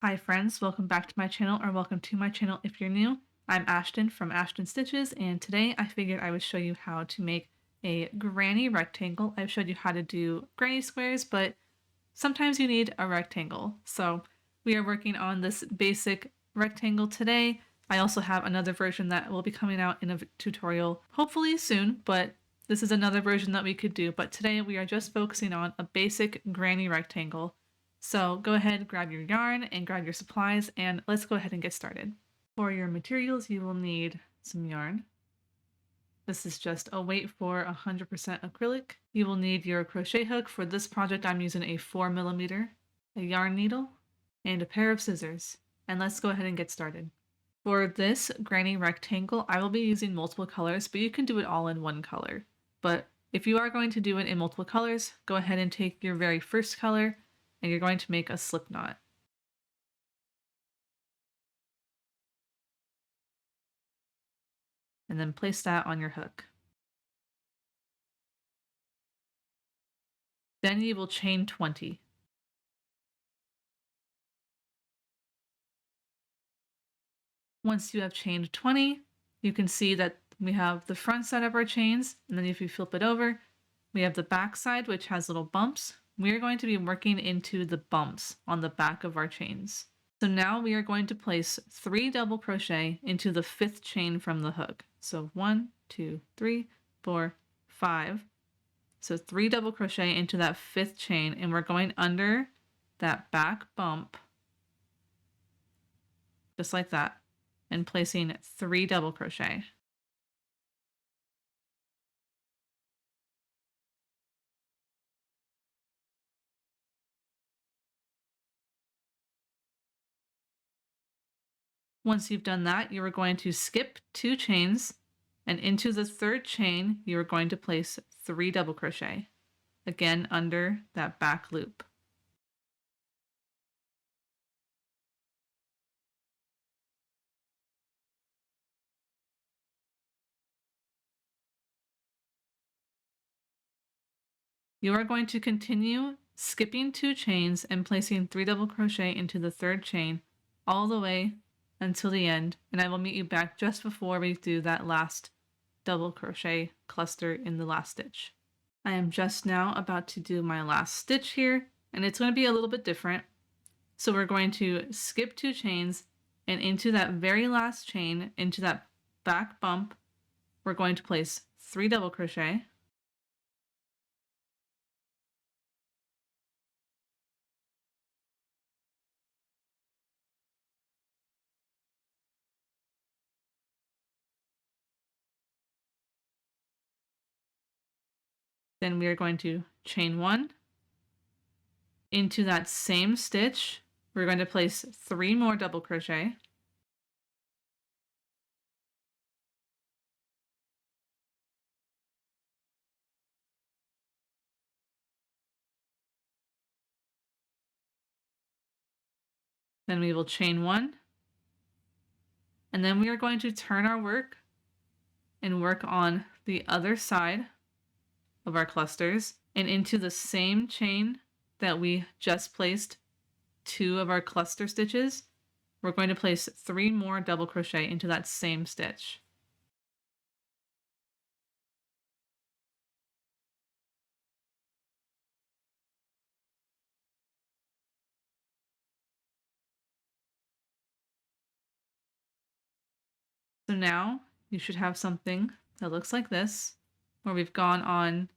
Hi friends, welcome back to my channel, or welcome to my channel if you're new. I'm Ashton from Ashten Stitches, and today I figured I would show you how to make a granny rectangle. I've showed you how to do granny squares, but sometimes you need a rectangle. So we are working on this basic rectangle today. I also have another version that will be coming out in a tutorial hopefully soon, but this is another version that we could do. But today we are just focusing on a basic granny rectangle. So go ahead, grab your yarn and grab your supplies, and let's go ahead and get started. For your materials, you will need some yarn. This is just a weight for 100% acrylic. You will need your crochet hook. For this project, I'm using a 4mm, a yarn needle, and a pair of scissors. And let's go ahead and get started. For this granny rectangle, I will be using multiple colors, but you can do it all in one color. But if you are going to do it in multiple colors, go ahead and take your very first color, and you're going to make a slip knot. And then place that on your hook. Then you will chain 20. Once you have chained 20, you can see that we have the front side of our chains, and then if you flip it over, we have the back side, which has little bumps. We are going to be working into the bumps on the back of our chains. So now we are going to place 3 double crochet into the 5th chain from the hook. So 1, 2, 3, 4, 5. So 3 double crochet into that 5th chain, and we're going under that back bump, just like that, and placing 3 double crochet. Once you've done that, you are going to skip 2 chains, and into the 3rd chain, you are going to place 3 double crochet, again under that back loop. You are going to continue skipping 2 chains and placing 3 double crochet into the 3rd chain all the way until the end, and I will meet you back just before we do that last double crochet cluster in the last stitch. I am just now about to do my last stitch here, and it's going to be a little bit different. So we're going to skip 2 chains, and into that very last chain, into that back bump, we're going to place 3 double crochet. Then we are going to chain 1. Into that same stitch, we're going to place 3 more double crochet. Then we will chain 1. And then we are going to turn our work and work on the other side of our clusters, and into the same chain that we just placed 2 of our cluster stitches, we're going to place 3 more double crochet into that same stitch. So now you should have something that looks like this, where we've gone on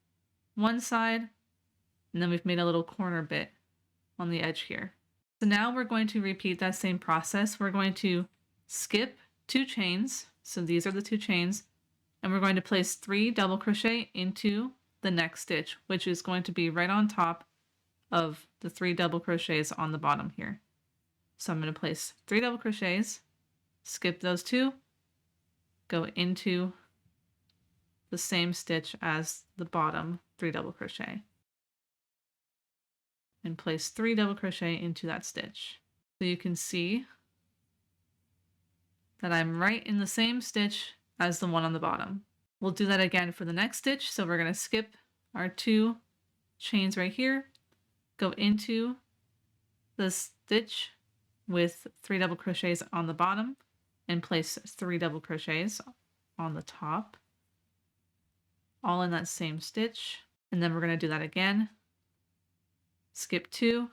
one side and then we've made a little corner bit on the edge here. So now we're going to repeat that same process. We're going to skip 2 chains. So these are the 2 chains, and we're going to place 3 double crochet into the next stitch, which is going to be right on top of the 3 double crochets on the bottom here. So I'm going to place 3 double crochets, skip those 2, go into the same stitch as the bottom 3 double crochet, and place 3 double crochet into that stitch. So you can see that I'm right in the same stitch as the one on the bottom. We'll do that again for the next stitch. So we're going to skip our 2 chains right here, go into the stitch with 3 double crochets on the bottom and place 3 double crochets on the top, all in that same stitch. And then we're going to do that again. Skip 2,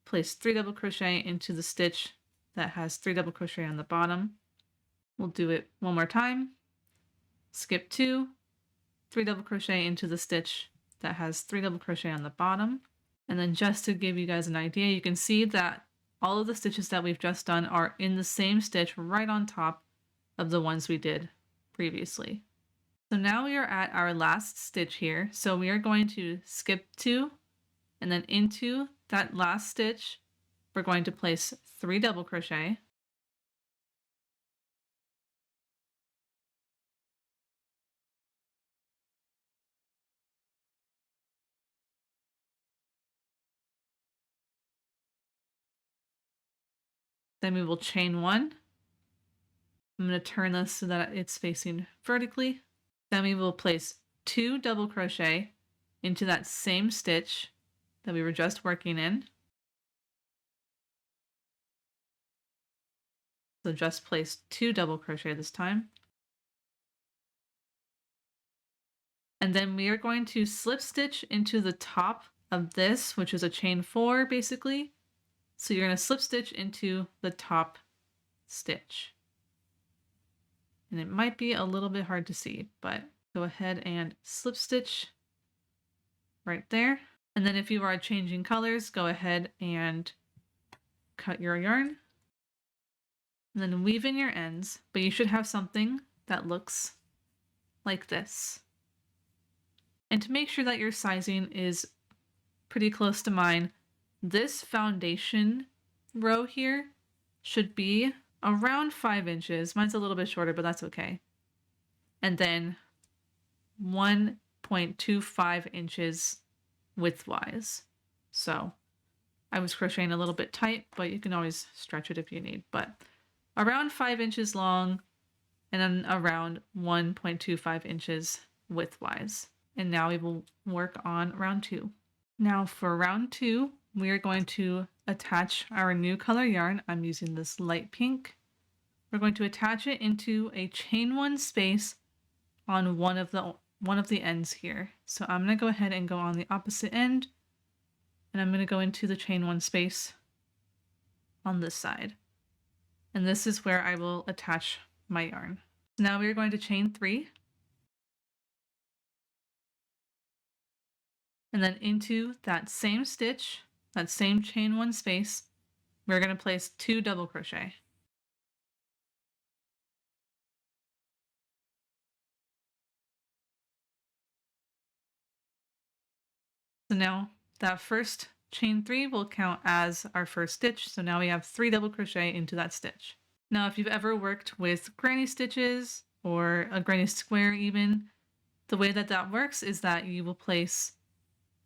place 3 double crochet into the stitch that has 3 double crochet on the bottom. We'll do it one more time. Skip 2, 3 double crochet into the stitch that has 3 double crochet on the bottom. And then just to give you guys an idea, you can see that all of the stitches that we've just done are in the same stitch right on top of the ones we did previously. So now we are at our last stitch here. So we are going to skip 2, and then into that last stitch, we're going to place 3 double crochet. Then we will chain 1. I'm going to turn this so that it's facing vertically. Then we will place 2 double crochet into that same stitch that we were just working in. So just place 2 double crochet this time. And then we are going to slip stitch into the top of this, which is a chain 4 basically. So you're going to slip stitch into the top stitch. And it might be a little bit hard to see, but go ahead and slip stitch right there. And then if you are changing colors, go ahead and cut your yarn. And then weave in your ends, but you should have something that looks like this. And to make sure that your sizing is pretty close to mine, this foundation row here should be around 5 inches. Mine's a little bit shorter, but that's okay. And then 1.25 inches widthwise. So I was crocheting a little bit tight, but you can always stretch it if you need. But around 5 inches long and then around 1.25 inches widthwise. And now we will work on round 2. Now for round 2, we are going to attach our new color yarn. I'm using this light pink. We're going to attach it into a chain 1 space on one of the ends here. So I'm going to go ahead and go on the opposite end, and I'm going to go into the chain 1 space on this side. And this is where I will attach my yarn. So now we are going to chain 3. And then into that same stitch, that same chain 1 space, we're going to place 2 double crochet. So now that first chain 3 will count as our first stitch. So now we have 3 double crochet into that stitch. Now, if you've ever worked with granny stitches or a granny square even, the way that that works is that you will place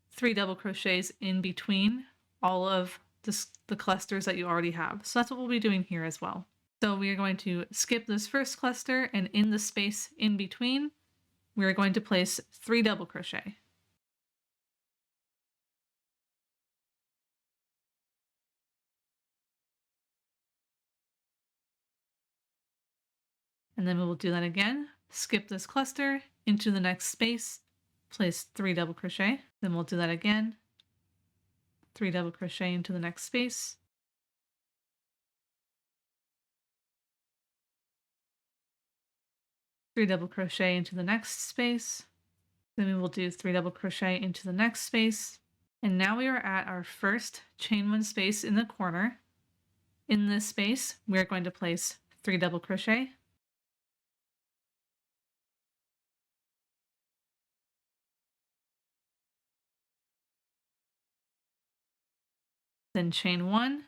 3 double crochets in between all of the clusters that you already have. So that's what we'll be doing here as well. So we are going to skip this first cluster, and in the space in between, we are going to place 3 double crochet. And then we will do that again. Skip this cluster into the next space, place 3 double crochet. Then we'll do that again. 3 double crochet into the next space. Three double crochet into the next space. Then we will do 3 double crochet into the next space. And now we are at our first chain 1 space in the corner. In this space, we are going to place 3 double crochet. Then chain 1,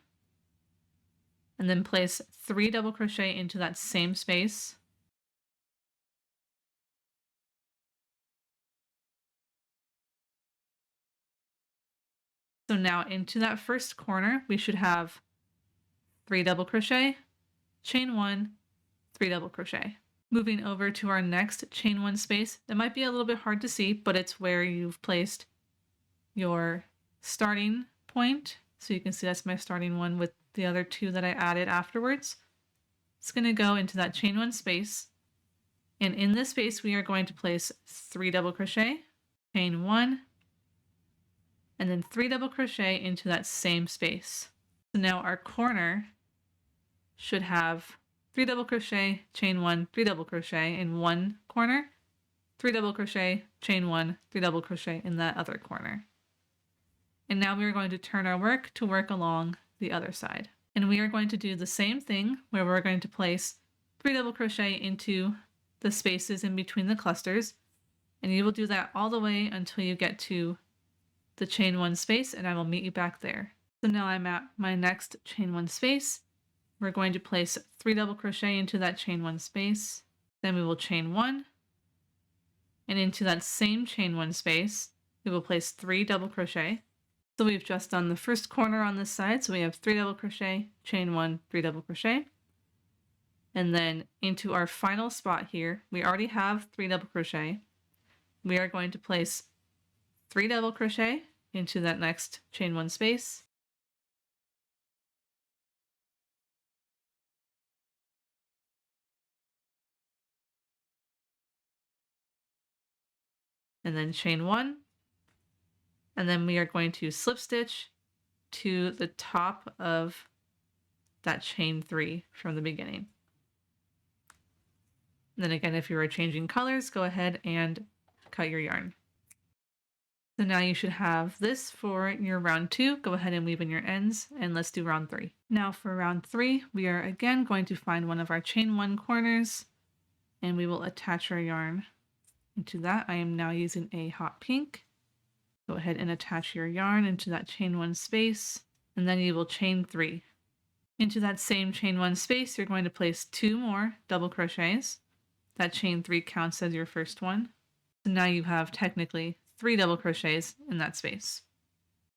and then place 3 double crochet into that same space. So now into that first corner, we should have 3 double crochet, chain 1, 3 double crochet. Moving over to our next chain 1 space, that might be a little bit hard to see, but it's where you've placed your starting point. So you can see that's my starting one with the other two that I added afterwards. It's going to go into that chain one space. And in this space, we are going to place 3 double crochet, chain one, and then 3 double crochet into that same space. So now our corner should have 3 double crochet, chain one, 3 double crochet in one corner, 3 double crochet, chain one, 3 double crochet in that other corner. And now we are going to turn our work to work along the other side. And we are going to do the same thing where we're going to place 3 double crochet into the spaces in between the clusters. And you will do that all the way until you get to the chain one space, and I will meet you back there. So now I'm at my next chain one space. We're going to place 3 double crochet into that chain one space. Then we will chain one, and into that same chain one space, we will place 3 double crochet. So we've just done the first corner on this side. So we have 3 double crochet, chain one, 3 double crochet. And then into our final spot here, we already have 3 double crochet. We are going to place 3 double crochet into that next chain one space. And then chain one. And then we are going to slip stitch to the top of that chain 3 from the beginning. And then again, if you are changing colors, go ahead and cut your yarn. So now you should have this for your round 2. Go ahead and weave in your ends, and let's do round 3. Now for round 3, we are again going to find one of our chain 1 corners, and we will attach our yarn into that. I am now using a hot pink. Go ahead and attach your yarn into that chain 1 space, and then you will chain 3. Into that same chain 1 space, you're going to place 2 more double crochets. That chain 3 counts as your first one. So now you have technically 3 double crochets in that space.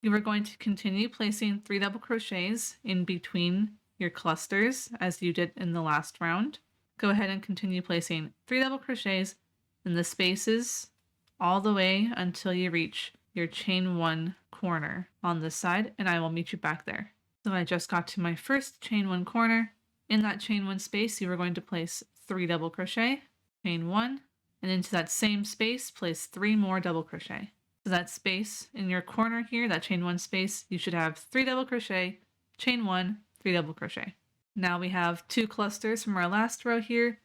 You are going to continue placing 3 double crochets in between your clusters as you did in the last round. Go ahead and continue placing 3 double crochets in the spaces all the way until you reach your chain 1 corner on this side, and I will meet you back there. So I just got to my first chain 1 corner. In that chain 1 space, you are going to place 3 double crochet, chain 1, and into that same space, place 3 more double crochet. So that space in your corner here, that chain 1 space, you should have 3 double crochet, chain 1, 3 double crochet. Now we have 2 clusters from our last row here.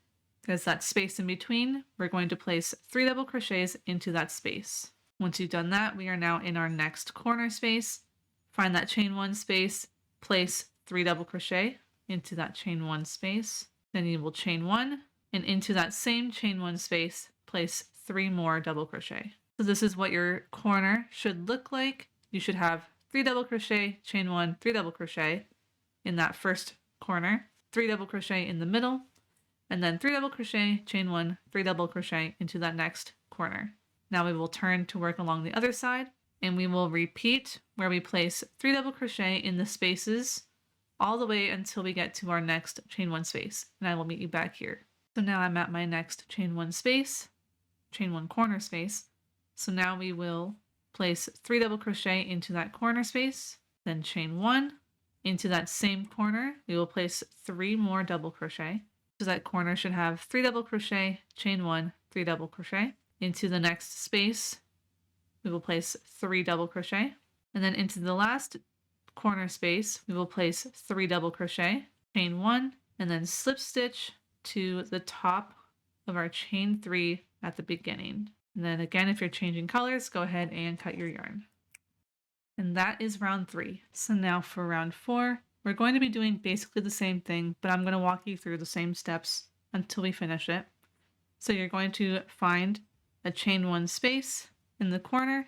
There's that space in between. We're going to place 3 double crochets into that space. Once you've done that, we are now in our next corner space. Find that chain 1 space, place 3 double crochet into that chain 1 space. Then you will chain 1, and into that same chain 1 space, place 3 more double crochet. So this is what your corner should look like. You should have 3 double crochet, chain 1, 3 double crochet in that first corner, 3 double crochet in the middle, and then 3 double crochet, chain 1, 3 double crochet into that next corner. Now we will turn to work along the other side, and we will repeat where we place 3 double crochet in the spaces all the way until we get to our next chain 1 space, and I will meet you back here. So now I'm at my next chain 1 space, chain 1 corner space. So now we will place 3 double crochet into that corner space, then chain 1. Into that same corner, we will place 3 more double crochet. So that corner should have 3 double crochet, chain 1, 3 double crochet. Into the next space, we will place 3 double crochet. And then into the last corner space, we will place 3 double crochet, chain 1, and then slip stitch to the top of our chain 3 at the beginning. And then again, if you're changing colors, go ahead and cut your yarn. And that is round 3. So now for round 4, we're going to be doing basically the same thing, but I'm going to walk you through the same steps until we finish it. So you're going to find a chain 1 space in the corner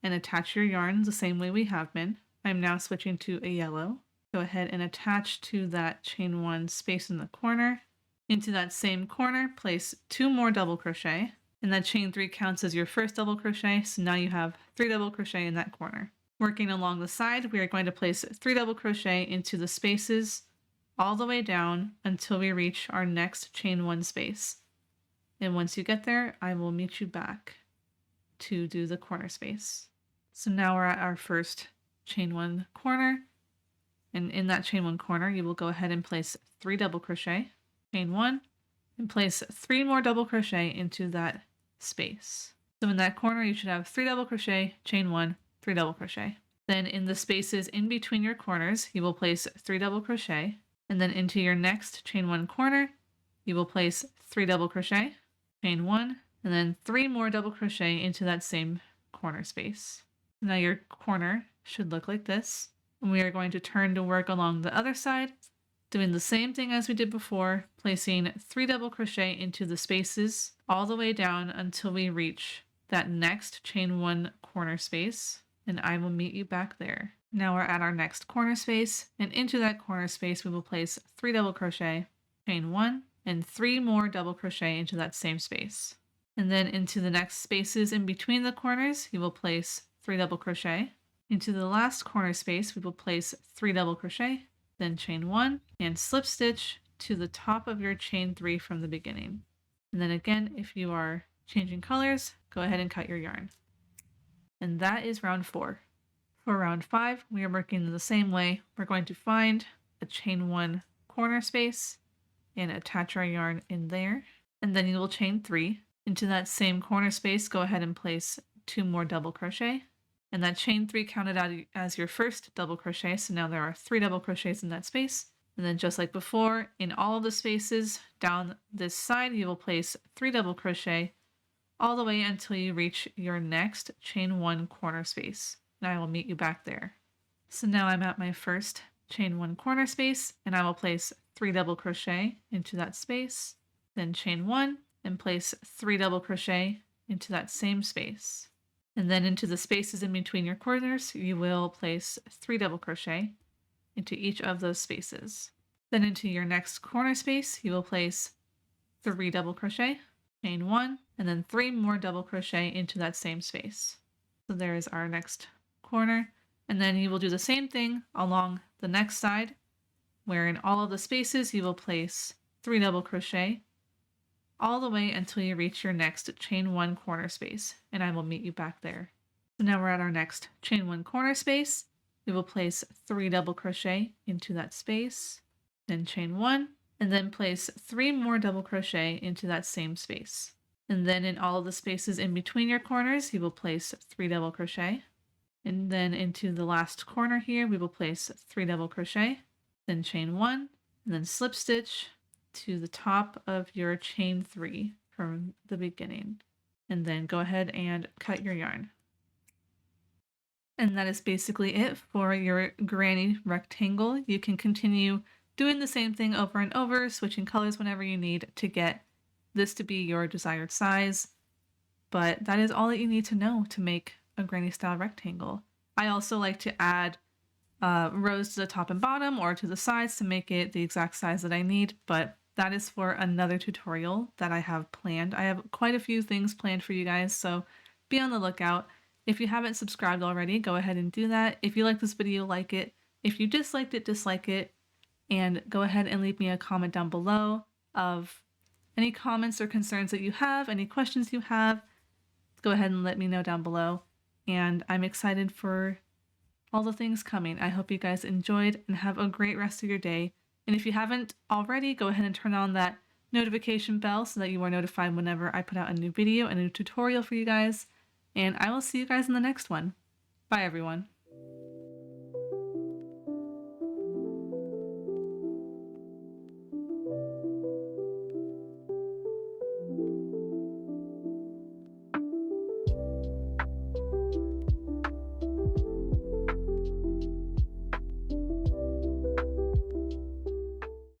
and attach your yarn the same way we have been. I'm now switching to a yellow. Go ahead and attach to that chain 1 space in the corner. Into that same corner, place 2 more double crochet, and that chain 3 counts as your first double crochet, so now you have 3 double crochet in that corner. Working along the side, we are going to place 3 double crochet into the spaces all the way down until we reach our next chain 1 space. And once you get there, I will meet you back to do the corner space. So now we're at our first chain 1 corner, And in that chain 1 corner, you will go ahead and place 3 double crochet, chain 1, and place 3 more double crochet into that space. So in that corner, you should have 3 double crochet, chain 1, 3 double crochet. Then in the spaces in between your corners, you will place 3 double crochet, and then into your next chain 1 corner, you will place 3 double crochet, chain 1, and then 3 more double crochet into that same corner space. Now your corner should look like this. And we are going to turn to work along the other side, doing the same thing as we did before, placing 3 double crochet into the spaces all the way down until we reach that next chain 1 corner space, and I will meet you back there. Now we're at our next corner space, and into that corner space we will place 3 double crochet, chain 1, and 3 more double crochet into that same space. And then into the next spaces in between the corners, you will place 3 double crochet. Into the last corner space, we will place 3 double crochet, then chain 1, and slip stitch to the top of your chain 3 from the beginning. And then again, if you are changing colors, go ahead and cut your yarn. And that is round 4. For round 5, we are working the same way. We're going to find a chain 1 corner space and attach our yarn in there. And then you will chain 3. Into that same corner space, go ahead and place 2 more double crochet. And that chain 3 counted out as your first double crochet, so now there are 3 double crochets in that space. And then just like before, in all of the spaces down this side, you will place 3 double crochet all the way until you reach your next chain 1 corner space. And I will meet you back there. So now I'm at my first chain 1 corner space, and I will place 3 double crochet into that space, then chain 1, and place 3 double crochet into that same space. And then into the spaces in between your corners, you will place 3 double crochet into each of those spaces. Then into your next corner space, you will place 3 double crochet, chain 1, and then 3 more double crochet into that same space. So there is our next corner. And then you will do the same thing along the next side, where in all of the spaces you will place 3 double crochet all the way until you reach your next chain 1 corner space, and I will meet you back there. So now we're at our next chain 1 corner space. We will place 3 double crochet into that space, then chain 1, and then place 3 more double crochet into that same space. And then in all of the spaces in between your corners, you will place 3 double crochet. And then into the last corner here, we will place 3 double crochet, then chain 1, and then slip stitch to the top of your chain 3 from the beginning. And then go ahead and cut your yarn. And that is basically it for your granny rectangle. You can continue doing the same thing over and over, switching colors whenever you need to get this to be your desired size. But that is all that you need to know to make a granny style rectangle. I also like to add rows to the top and bottom or to the sides to make it the exact size that I need, but that is for another tutorial that I have planned. I have quite a few things planned for you guys, so be on the lookout. If you haven't subscribed already, go ahead and do that. If you like this video, like it. If you disliked it, dislike it. And go ahead and leave me a comment down below of any comments or concerns that you have, any questions you have. Go ahead and let me know down below. And I'm excited for all the things coming. I hope you guys enjoyed and have a great rest of your day. And if you haven't already, go ahead and turn on that notification bell so that you are notified whenever I put out a new video, a new tutorial for you guys. And I will see you guys in the next one. Bye, everyone.